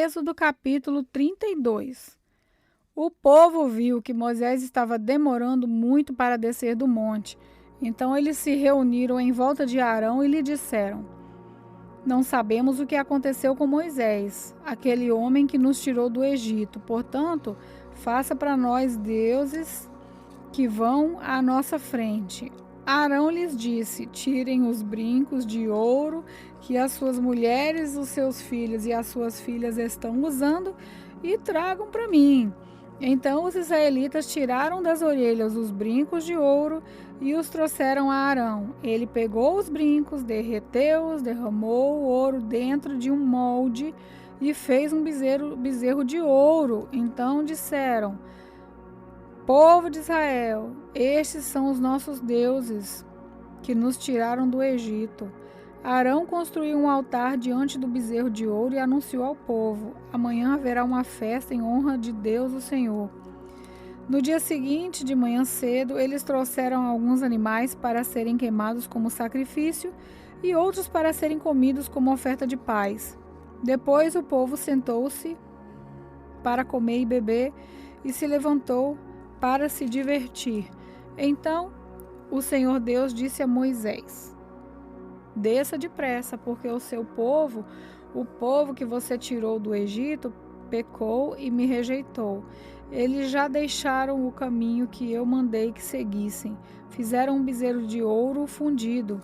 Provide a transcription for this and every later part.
Êxodo capítulo 32. O povo viu que Moisés estava demorando muito para descer do monte. Então eles se reuniram em volta de Arão e lhe disseram: Não sabemos o que aconteceu com Moisés, aquele homem que nos tirou do Egito. Portanto, faça para nós deuses que vão à nossa frente. Arão lhes disse: Tirem os brincos de ouro que as suas mulheres, os seus filhos e as suas filhas estão usando e tragam para mim. Então os israelitas tiraram das orelhas os brincos de ouro e os trouxeram a Arão. Ele pegou os brincos, derreteu-os, derramou o ouro dentro de um molde e fez um bezerro de ouro. Então disseram: Povo de Israel, estes são os nossos deuses que nos tiraram do Egito. Arão construiu um altar diante do bezerro de ouro e anunciou ao povo: Amanhã haverá uma festa em honra de Deus, o Senhor. No dia seguinte, de manhã cedo, eles trouxeram alguns animais para serem queimados como sacrifício e outros para serem comidos como oferta de paz. Depois o povo sentou-se para comer e beber e se levantou para se divertir. Então o Senhor Deus disse a Moisés: Desça depressa, porque o seu povo, o povo que você tirou do Egito, pecou e me rejeitou. Eles já deixaram o caminho que eu mandei que seguissem. Fizeram um bezerro de ouro fundido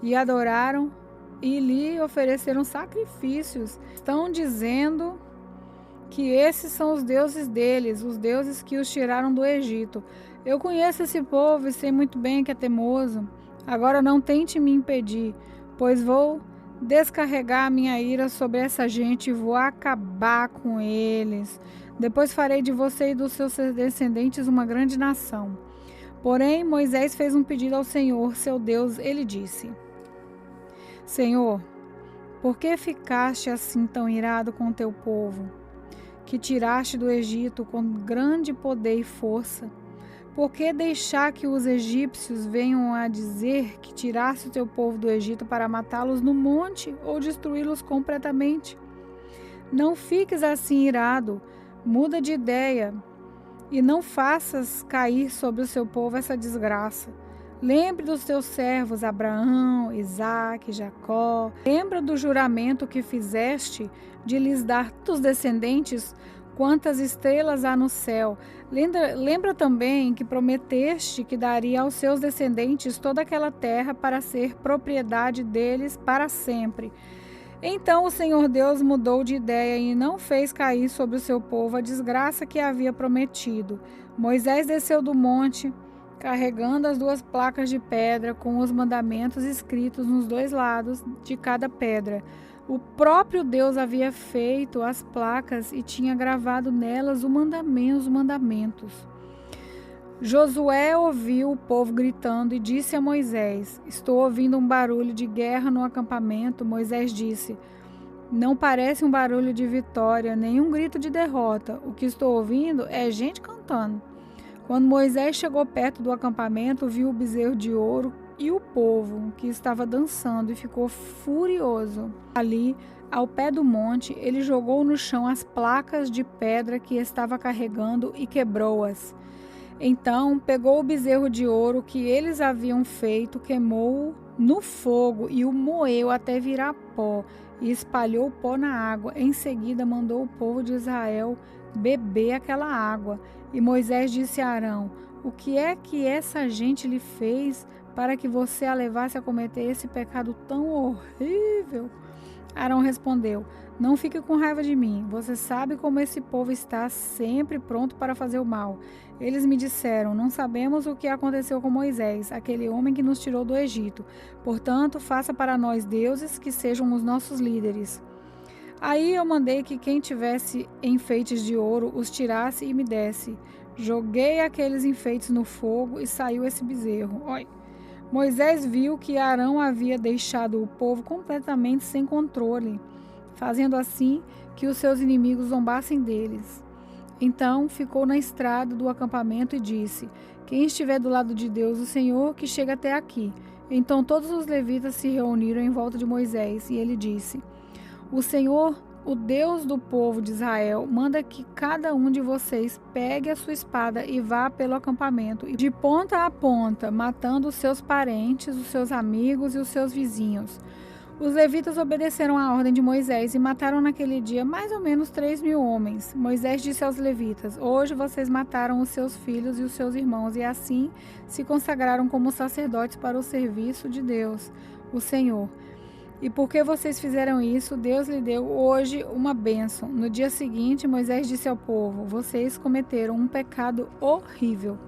e adoraram e lhe ofereceram sacrifícios. Estão dizendo que esses são os deuses deles, os deuses que os tiraram do Egito. Eu conheço esse povo e sei muito bem que é teimoso. Agora não tente me impedir, pois vou descarregar a minha ira sobre essa gente e vou acabar com eles. Depois farei de você e dos seus descendentes uma grande nação. Porém, Moisés fez um pedido ao Senhor, seu Deus. Ele disse: Senhor, por que ficaste assim tão irado com teu povo, que tiraste do Egito com grande poder e força? Por que deixar que os egípcios venham a dizer que tiraste o teu povo do Egito para matá-los no monte ou destruí-los completamente? Não fiques assim irado, muda de ideia e não faças cair sobre o seu povo essa desgraça. Lembre dos teus servos Abraão, Isaque, Jacó. Lembra do juramento que fizeste de lhes dar tus descendentes quantas estrelas há no céu. Lembra também que prometeste que daria aos seus descendentes toda aquela terra para ser propriedade deles para sempre. Então o Senhor Deus mudou de ideia e não fez cair sobre o seu povo a desgraça que havia prometido. Moisés desceu do monte, carregando as 2 placas de pedra com os mandamentos escritos nos 2 lados de cada pedra. O próprio Deus havia feito as placas e tinha gravado nelas os mandamentos. Josué ouviu o povo gritando e disse a Moisés: Estou ouvindo um barulho de guerra no acampamento. Moisés disse: Não parece um barulho de vitória, nem um grito de derrota. O que estou ouvindo é gente cantando. Quando Moisés chegou perto do acampamento, viu o bezerro de ouro e o povo que estava dançando e ficou furioso. Ali, ao pé do monte, ele jogou no chão as placas de pedra que estava carregando e quebrou-as. Então, pegou o bezerro de ouro que eles haviam feito, queimou-o no fogo e o moeu até virar pó e espalhou o pó na água. Em seguida, mandou o povo de Israel beber aquela água. E Moisés disse a Arão: O que é que essa gente lhe fez para que você a levasse a cometer esse pecado tão horrível? Arão respondeu: Não fique com raiva de mim. Você sabe como esse povo está sempre pronto para fazer o mal. Eles me disseram: Não sabemos o que aconteceu com Moisés, aquele homem que nos tirou do Egito. Portanto, faça para nós deuses que sejam os nossos líderes. Aí eu mandei que quem tivesse enfeites de ouro os tirasse e me desse. Joguei aqueles enfeites no fogo e saiu esse bezerro. Oi. Moisés viu que Arão havia deixado o povo completamente sem controle, fazendo assim que os seus inimigos zombassem deles. Então ficou na estrada do acampamento e disse: Quem estiver do lado de Deus, o Senhor, que chega até aqui. Então todos os levitas se reuniram em volta de Moisés e ele disse: O Senhor o Deus do povo de Israel, manda que cada um de vocês pegue a sua espada e vá pelo acampamento, de ponta a ponta, matando os seus parentes, os seus amigos e os seus vizinhos. Os levitas obedeceram à ordem de Moisés e mataram naquele dia mais ou menos 3.000 homens. Moisés disse aos levitas: hoje vocês mataram os seus filhos e os seus irmãos, e assim se consagraram como sacerdotes para o serviço de Deus, o Senhor. E porque vocês fizeram isso, Deus lhe deu hoje uma bênção. No dia seguinte, Moisés disse ao povo: vocês cometeram um pecado horrível.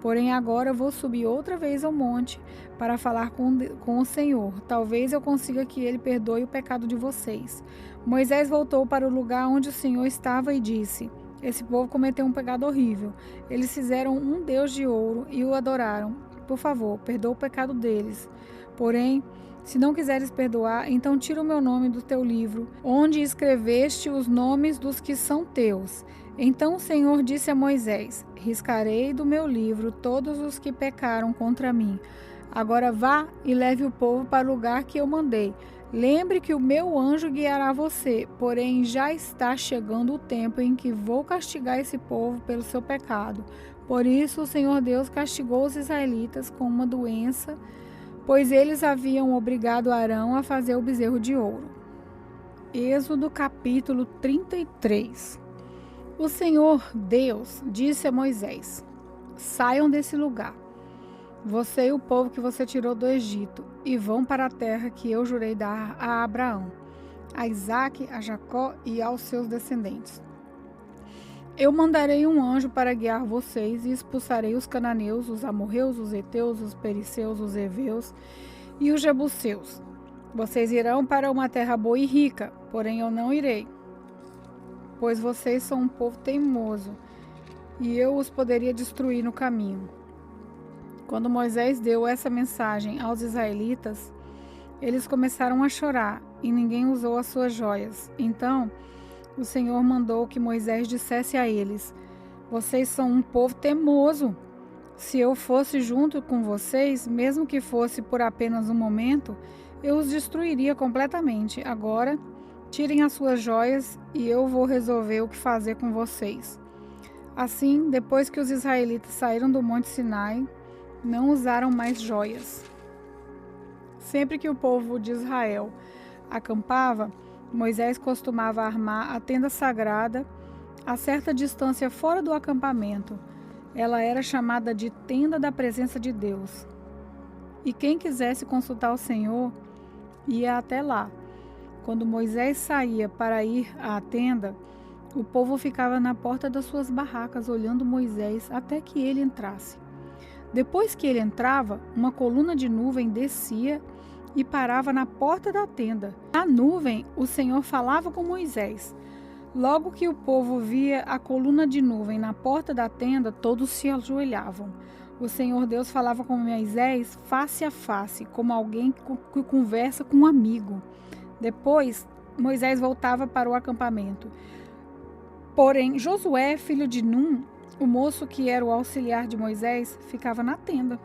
Porém, agora vou subir outra vez ao monte para falar com o Senhor. Talvez eu consiga que ele perdoe o pecado de vocês. Moisés voltou para o lugar onde o Senhor estava e disse: esse povo cometeu um pecado horrível. Eles fizeram um Deus de ouro e o adoraram. Por favor, perdoa o pecado deles. Porém, se não quiseres perdoar, então tira o meu nome do teu livro, onde escreveste os nomes dos que são teus. Então o Senhor disse a Moisés: riscarei do meu livro todos os que pecaram contra mim. Agora vá e leve o povo para o lugar que eu mandei. Lembre que o meu anjo guiará você, porém já está chegando o tempo em que vou castigar esse povo pelo seu pecado. Por isso o Senhor Deus castigou os israelitas com uma doença, pois eles haviam obrigado Arão a fazer o bezerro de ouro. Êxodo capítulo 33. O Senhor Deus disse a Moisés: saiam desse lugar, você e o povo que você tirou do Egito, e vão para a terra que eu jurei dar a Abraão, a Isaque, a Jacó e aos seus descendentes. Eu mandarei um anjo para guiar vocês e expulsarei os cananeus, os amorreus, os heteus, os perizeus, os heveus e os jebuseus. Vocês irão para uma terra boa e rica, porém eu não irei, pois vocês são um povo teimoso, e eu os poderia destruir no caminho. Quando Moisés deu essa mensagem aos israelitas, eles começaram a chorar, e ninguém usou as suas joias. Então, o Senhor mandou que Moisés dissesse a eles: vocês são um povo teimoso. Se eu fosse junto com vocês, mesmo que fosse por apenas um momento, eu os destruiria completamente. Agora, tirem as suas joias e eu vou resolver o que fazer com vocês. Assim, depois que os israelitas saíram do Monte Sinai, não usaram mais joias. Sempre que o povo de Israel acampava, Moisés costumava armar a tenda sagrada a certa distância fora do acampamento. Ela era chamada de Tenda da Presença de Deus. E quem quisesse consultar o Senhor ia até lá. Quando Moisés saía para ir à tenda, o povo ficava na porta das suas barracas olhando Moisés até que ele entrasse. Depois que ele entrava, uma coluna de nuvem descia e parava na porta da tenda. Na nuvem, o Senhor falava com Moisés. Logo que o povo via a coluna de nuvem na porta da tenda, todos se ajoelhavam. O Senhor Deus falava com Moisés face a face, como alguém que conversa com um amigo. Depois, Moisés voltava para o acampamento. Porém, Josué, filho de Num, o moço que era o auxiliar de Moisés, ficava na tenda.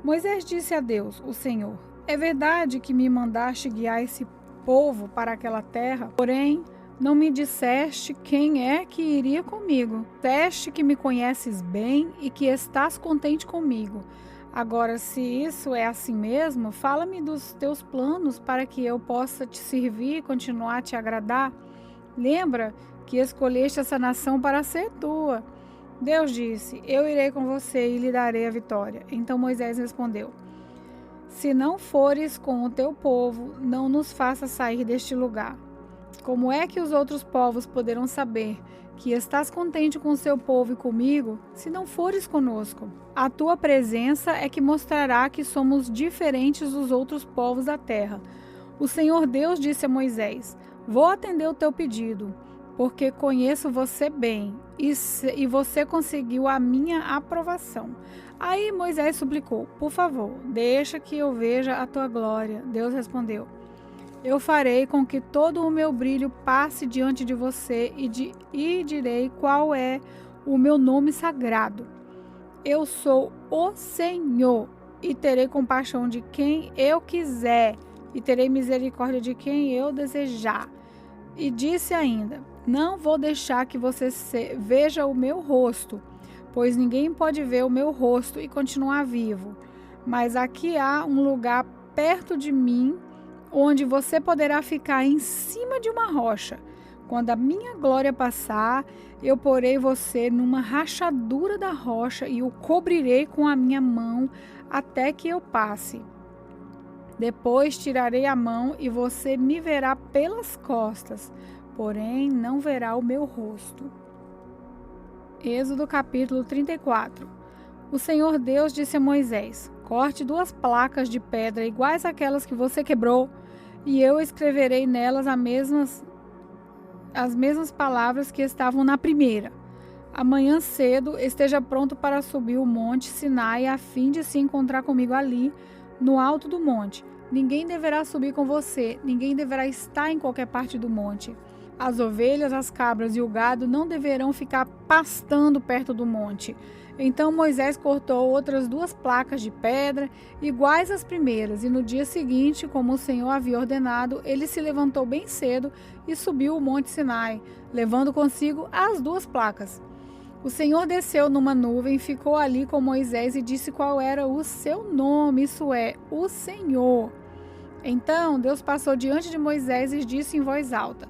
Moisés disse a Deus, o Senhor: é verdade que me mandaste guiar esse povo para aquela terra, porém não me disseste quem é que iria comigo. Disseste que me conheces bem e que estás contente comigo. Agora, se isso é assim mesmo, fala-me dos teus planos para que eu possa te servir e continuar a te agradar. Lembra que escolheste essa nação para ser tua. Deus disse: eu irei com você e lhe darei a vitória. Então Moisés respondeu: se não fores com o teu povo, não nos faça sair deste lugar. Como é que os outros povos poderão saber que estás contente com o seu povo e comigo, se não fores conosco? A tua presença é que mostrará que somos diferentes dos outros povos da terra. O Senhor Deus disse a Moisés: vou atender o teu pedido, porque conheço você bem e você conseguiu a minha aprovação. Aí Moisés suplicou: por favor, deixa que eu veja a tua glória. Deus respondeu: eu farei com que todo o meu brilho passe diante de você e direi qual é o meu nome sagrado. Eu sou o Senhor e terei compaixão de quem eu quiser e terei misericórdia de quem eu desejar. E disse ainda: não vou deixar que você veja o meu rosto, pois ninguém pode ver o meu rosto e continuar vivo. Mas aqui há um lugar perto de mim, onde você poderá ficar em cima de uma rocha. Quando a minha glória passar, eu porei você numa rachadura da rocha e o cobrirei com a minha mão até que eu passe. Depois tirarei a mão e você me verá pelas costas, porém não verá o meu rosto. Êxodo capítulo 34. O Senhor Deus disse a Moisés: corte 2 placas de pedra iguais àquelas que você quebrou, e eu escreverei nelas as mesmas palavras que estavam na primeira. Amanhã cedo esteja pronto para subir o monte Sinai, a fim de se encontrar comigo ali, no alto do monte. Ninguém deverá subir com você, ninguém deverá estar em qualquer parte do monte. As ovelhas, as cabras e o gado não deverão ficar pastando perto do monte. Então Moisés cortou outras 2 placas de pedra, iguais às primeiras, e no dia seguinte, como o Senhor havia ordenado, ele se levantou bem cedo e subiu o monte Sinai, levando consigo as 2 placas. O Senhor desceu numa nuvem, ficou ali com Moisés e disse qual era o seu nome, isso é, o Senhor. Então Deus passou diante de Moisés e disse em voz alta: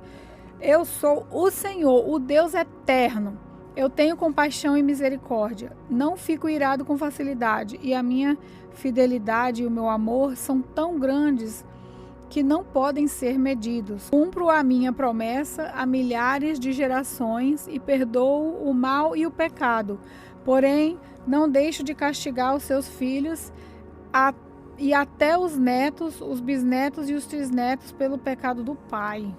eu sou o Senhor, o Deus eterno. Eu tenho compaixão e misericórdia. Não fico irado com facilidade, e a minha fidelidade e o meu amor são tão grandes que não podem ser medidos. Cumpro a minha promessa a milhares de gerações e perdoo o mal e o pecado. Porém, não deixo de castigar os seus filhos e até os netos, os bisnetos e os trisnetos pelo pecado do pai.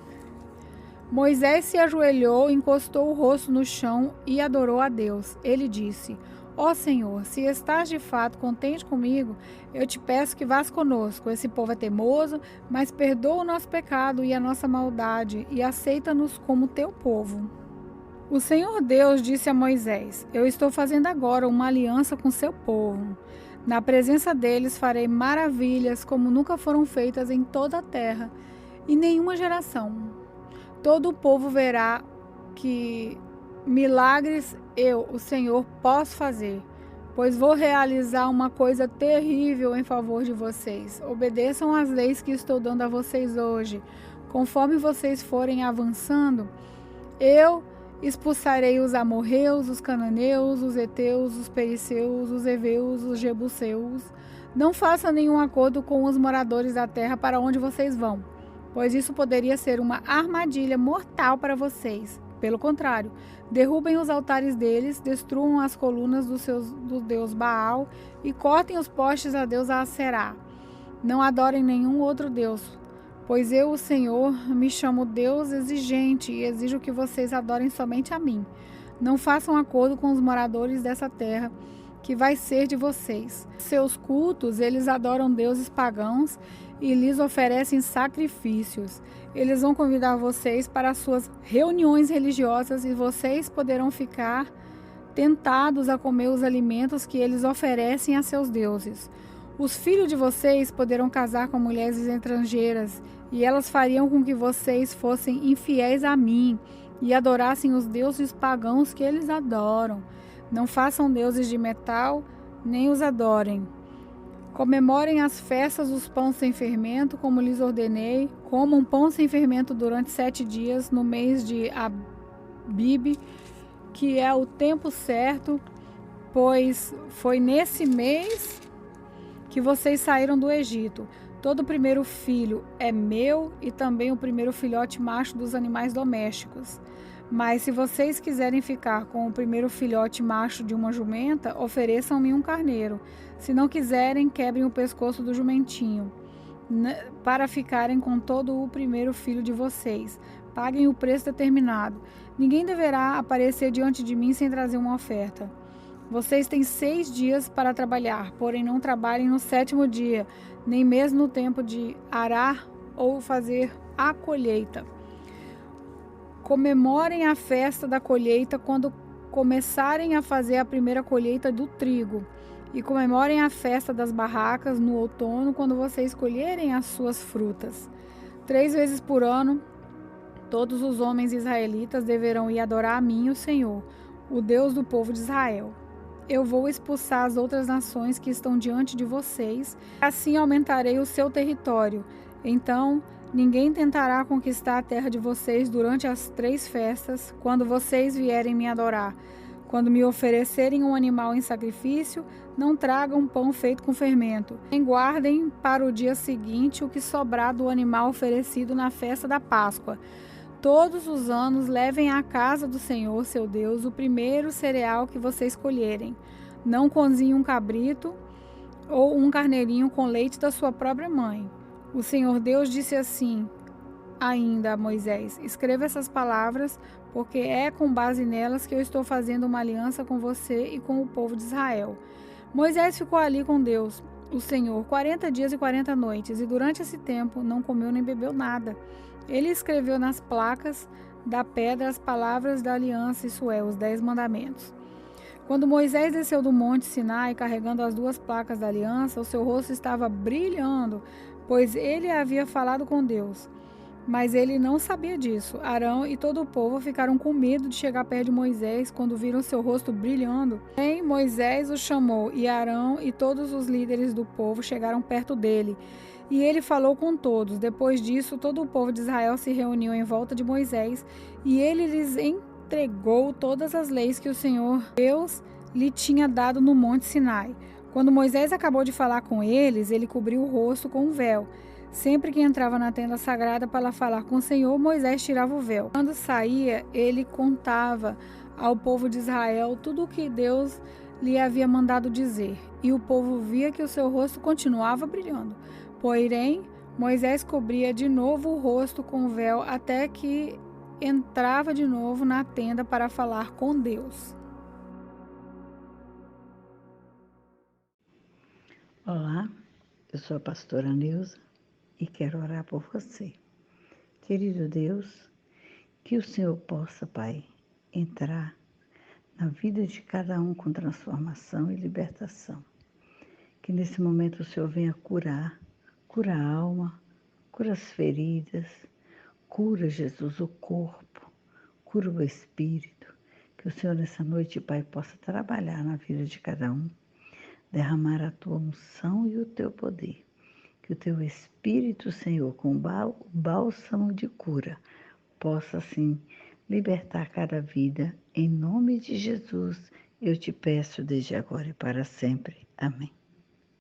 Moisés se ajoelhou, encostou o rosto no chão e adorou a Deus. Ele disse: ó Senhor, se estás de fato contente comigo, eu te peço que vás conosco. Esse povo é teimoso, mas perdoa o nosso pecado e a nossa maldade e aceita-nos como teu povo. O Senhor Deus disse a Moisés: eu estou fazendo agora uma aliança com seu povo. Na presença deles farei maravilhas como nunca foram feitas em toda a terra, em nenhuma geração. Todo o povo verá que milagres eu, o Senhor, posso fazer, pois vou realizar uma coisa terrível em favor de vocês. Obedeçam às leis que estou dando a vocês hoje. Conforme vocês forem avançando, eu expulsarei os amorreus, os cananeus, os heteus, os perizeus, os heveus, os jebuseus. Não façam nenhum acordo com os moradores da terra para onde vocês vão, pois isso poderia ser uma armadilha mortal para vocês. Pelo contrário, derrubem os altares deles, destruam as colunas do deus Baal e cortem os postes a deus Aserá. Não adorem nenhum outro deus, pois eu, o Senhor, me chamo Deus exigente e exijo que vocês adorem somente a mim. Não façam acordo com os moradores dessa terra, que vai ser de vocês. Seus cultos, eles adoram deuses pagãos e lhes oferecem sacrifícios. Eles vão convidar vocês para as suas reuniões religiosas e vocês poderão ficar tentados a comer os alimentos que eles oferecem a seus deuses. Os filhos de vocês poderão casar com mulheres estrangeiras e elas fariam com que vocês fossem infiéis a mim e adorassem os deuses pagãos que eles adoram. Não façam deuses de metal, nem os adorem. Comemorem as festas dos pães sem fermento, como lhes ordenei. Comam pão sem fermento durante 7 dias, no mês de Abib, que é o tempo certo, pois foi nesse mês que vocês saíram do Egito. Todo primeiro filho é meu e também o primeiro filhote macho dos animais domésticos. Mas se vocês quiserem ficar com o primeiro filhote macho de uma jumenta, ofereçam-me um carneiro. Se não quiserem, quebrem o pescoço do jumentinho, para ficarem com todo o primeiro filho de vocês. Paguem o preço determinado. Ninguém deverá aparecer diante de mim sem trazer uma oferta. Vocês têm 6 dias para trabalhar, porém não trabalhem no 7º dia, nem mesmo no tempo de arar ou fazer a colheita. Comemorem a festa da colheita quando começarem a fazer a primeira colheita do trigo. E comemorem a festa das barracas no outono, quando vocês colherem as suas frutas. 3 vezes por ano Todos os homens israelitas deverão ir adorar a mim, o Senhor, o Deus do povo de Israel. Eu vou expulsar as outras nações que estão diante de vocês, assim aumentarei o seu território. Então, ninguém tentará conquistar a terra de vocês durante as 3 festas, quando vocês vierem me adorar. Quando me oferecerem um animal em sacrifício, não tragam pão feito com fermento. Nem guardem para o dia seguinte o que sobrar do animal oferecido na festa da Páscoa. Todos os anos levem à casa do Senhor, seu Deus, o primeiro cereal que vocês colherem. Não cozinhem um cabrito ou um carneirinho com leite da sua própria mãe. O Senhor Deus disse assim ainda a Moisés: escreva essas palavras, porque é com base nelas que eu estou fazendo uma aliança com você e com o povo de Israel. Moisés ficou ali com Deus, o Senhor, 40 dias e 40 noites, e durante esse tempo não comeu nem bebeu nada. Ele escreveu nas placas da pedra as palavras da aliança, isso é, os 10 mandamentos. Quando Moisés desceu do monte Sinai carregando as 2 placas da aliança, o seu rosto estava brilhando, pois ele havia falado com Deus. Mas ele não sabia disso. Arão e todo o povo ficaram com medo de chegar perto de Moisés quando viram seu rosto brilhando. Porém, Moisés o chamou, e Arão e todos os líderes do povo chegaram perto dele. E ele falou com todos. Depois disso, todo o povo de Israel se reuniu em volta de Moisés, e ele lhes entregou todas as leis que o Senhor Deus lhe tinha dado no monte Sinai. Quando Moisés acabou de falar com eles, ele cobriu o rosto com um véu. Sempre que entrava na tenda sagrada para falar com o Senhor, Moisés tirava o véu. Quando saía, ele contava ao povo de Israel tudo o que Deus lhe havia mandado dizer. E o povo via que o seu rosto continuava brilhando. Porém, Moisés cobria de novo o rosto com o véu até que entrava de novo na tenda para falar com Deus. Olá, eu sou a pastora Neuza e quero orar por você. Querido Deus, que o Senhor possa, Pai, entrar na vida de cada um com transformação e libertação. Que nesse momento o Senhor venha curar a alma, cura as feridas, cura, Jesus, o corpo, cura o espírito. Que o Senhor nessa noite, Pai, possa trabalhar na vida de cada um, derramar a tua unção e o teu poder. Que o teu Espírito, Senhor, com o bálsamo de cura, possa, assim, libertar cada vida. Em nome de Jesus, eu te peço desde agora e para sempre. Amém.